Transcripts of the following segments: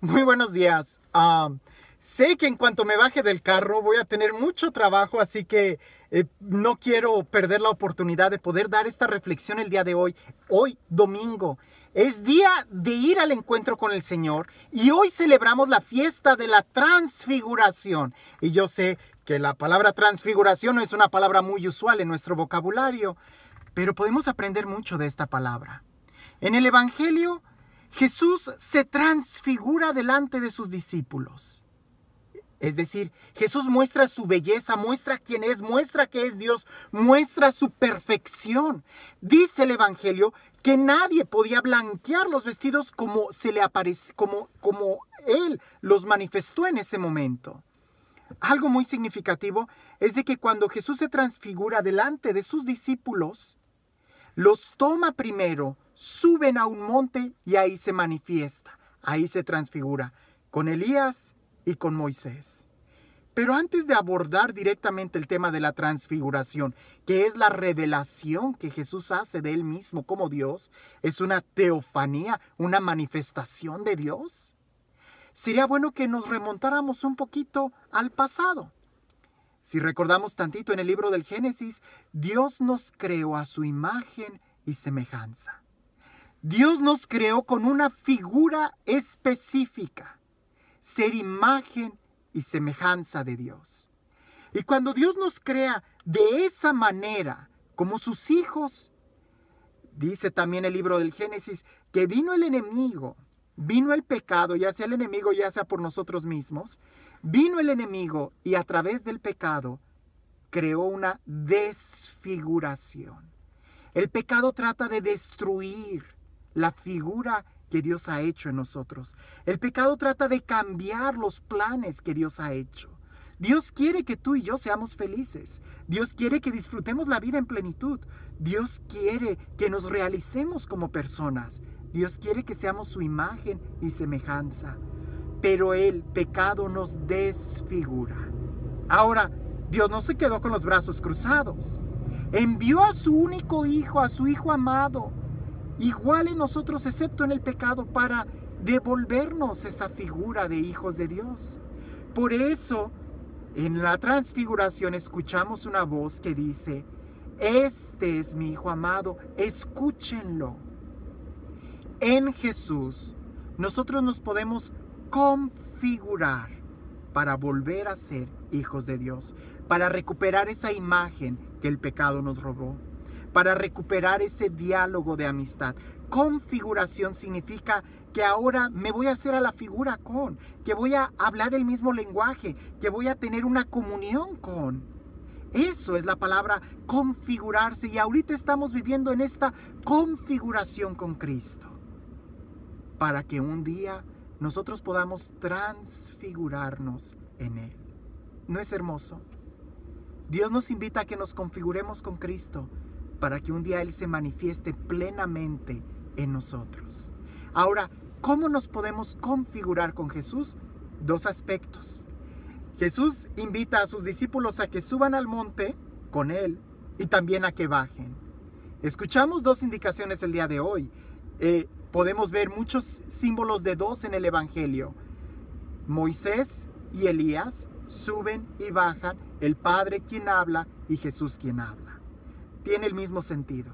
Muy buenos días. Sé que en cuanto me baje del carro voy a tener mucho trabajo, así que no quiero perder la oportunidad de poder dar esta reflexión el día de hoy. Hoy, domingo, es día de ir al encuentro con el Señor y hoy celebramos la fiesta de la transfiguración. Y yo sé que la palabra transfiguración no es una palabra muy usual en nuestro vocabulario, pero podemos aprender mucho de esta palabra. En el Evangelio, Jesús se transfigura delante de sus discípulos. Es decir, Jesús muestra su belleza, muestra quién es, muestra que es Dios, muestra su perfección. Dice el Evangelio que nadie podía blanquear los vestidos como se le apareció, como Él los manifestó en ese momento. Algo muy significativo es de que cuando Jesús se transfigura delante de sus discípulos, los toma primero, suben a un monte y ahí se manifiesta, ahí se transfigura, con Elías y con Moisés. Pero antes de abordar directamente el tema de la transfiguración, que es la revelación que Jesús hace de Él mismo como Dios, es una teofanía, una manifestación de Dios, sería bueno que nos remontáramos un poquito al pasado. Si recordamos tantito en el libro del Génesis, Dios nos creó a su imagen y semejanza. Dios nos creó con una figura específica, ser imagen y semejanza de Dios. Y cuando Dios nos crea de esa manera, como sus hijos, dice también el libro del Génesis, que vino el enemigo, vino el pecado, ya sea el enemigo, ya sea por nosotros mismos, vino el enemigo y a través del pecado creó una desfiguración. El pecado trata de destruir la figura que Dios ha hecho en nosotros. El pecado trata de cambiar los planes que Dios ha hecho. Dios quiere que tú y yo seamos felices. Dios quiere que disfrutemos la vida en plenitud. Dios quiere que nos realicemos como personas. Dios quiere que seamos su imagen y semejanza. Pero el pecado nos desfigura. Ahora, Dios no se quedó con los brazos cruzados. Envió a su único hijo, a su hijo amado, igual en nosotros excepto en el pecado, para devolvernos esa figura de hijos de Dios. Por eso, en la transfiguración escuchamos una voz que dice: este es mi hijo amado, escúchenlo. En Jesús, nosotros nos podemos configurar para volver a ser hijos de Dios, para recuperar esa imagen que el pecado nos robó, para recuperar ese diálogo de amistad. Configuración significa que ahora me voy a hacer a la figura con, que voy a hablar el mismo lenguaje, que voy a tener una comunión con. Eso es la palabra configurarse, y ahorita estamos viviendo en esta configuración con Cristo, para que un día nosotros podamos transfigurarnos en Él. ¿No es hermoso? Dios nos invita a que nos configuremos con Cristo para que un día Él se manifieste plenamente en nosotros. Ahora, ¿cómo nos podemos configurar con Jesús? Dos aspectos. Jesús invita a sus discípulos a que suban al monte con Él y también a que bajen. Escuchamos dos indicaciones el día de hoy. Podemos ver muchos símbolos de dos en el Evangelio. Moisés y Elías suben y bajan, el Padre quien habla y Jesús quien habla. Tiene el mismo sentido.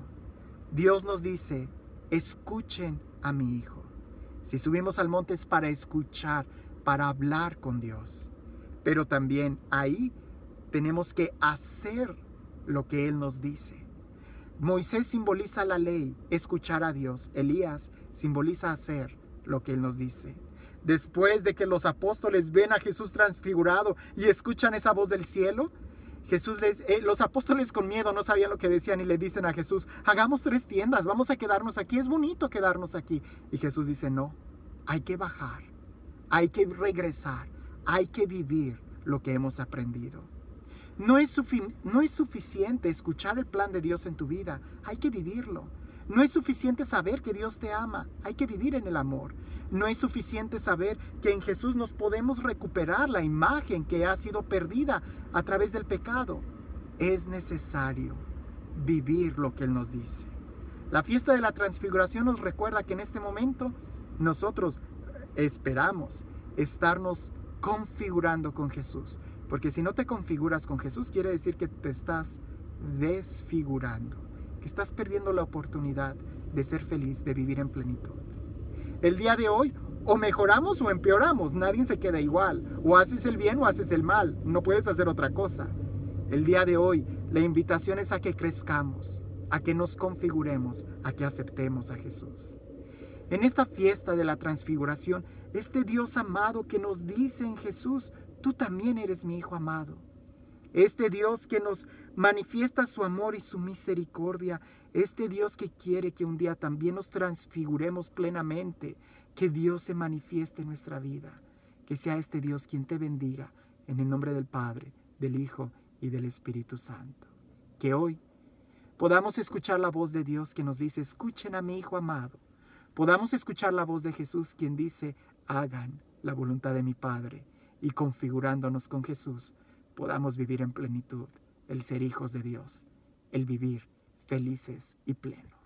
Dios nos dice: escuchen a mi Hijo. Si subimos al monte es para escuchar, para hablar con Dios. Pero también ahí tenemos que hacer lo que Él nos dice. Moisés simboliza la ley, escuchar a Dios. Elías simboliza hacer lo que Él nos dice. Después de que los apóstoles ven a Jesús transfigurado y escuchan esa voz del cielo, los apóstoles con miedo no sabían lo que decían y le dicen a Jesús: hagamos 3 tiendas, vamos a quedarnos aquí, es bonito quedarnos aquí. Y Jesús dice: no, hay que bajar, hay que regresar, hay que vivir lo que hemos aprendido. No es suficiente escuchar el plan de Dios en tu vida, hay que vivirlo. No es suficiente saber que Dios te ama, hay que vivir en el amor. No es suficiente saber que en Jesús nos podemos recuperar la imagen que ha sido perdida a través del pecado. Es necesario vivir lo que Él nos dice. La fiesta de la transfiguración nos recuerda que en este momento nosotros esperamos estarnos configurando con Jesús. Porque si no te configuras con Jesús, quiere decir que te estás desfigurando, que estás perdiendo la oportunidad de ser feliz, de vivir en plenitud. El día de hoy, o mejoramos o empeoramos, nadie se queda igual. O haces el bien o haces el mal, no puedes hacer otra cosa. El día de hoy, la invitación es a que crezcamos, a que nos configuremos, a que aceptemos a Jesús. En esta fiesta de la transfiguración, este Dios amado que nos dice en Jesús, tú también eres mi Hijo amado. Este Dios que nos manifiesta su amor y su misericordia, este Dios que quiere que un día también nos transfiguremos plenamente, que Dios se manifieste en nuestra vida, que sea este Dios quien te bendiga, en el nombre del Padre, del Hijo y del Espíritu Santo. Que hoy podamos escuchar la voz de Dios que nos dice, escuchen a mi Hijo amado. Podamos escuchar la voz de Jesús quien dice, hagan la voluntad de mi Padre, y configurándonos con Jesús, podamos vivir en plenitud, el ser hijos de Dios, el vivir felices y plenos.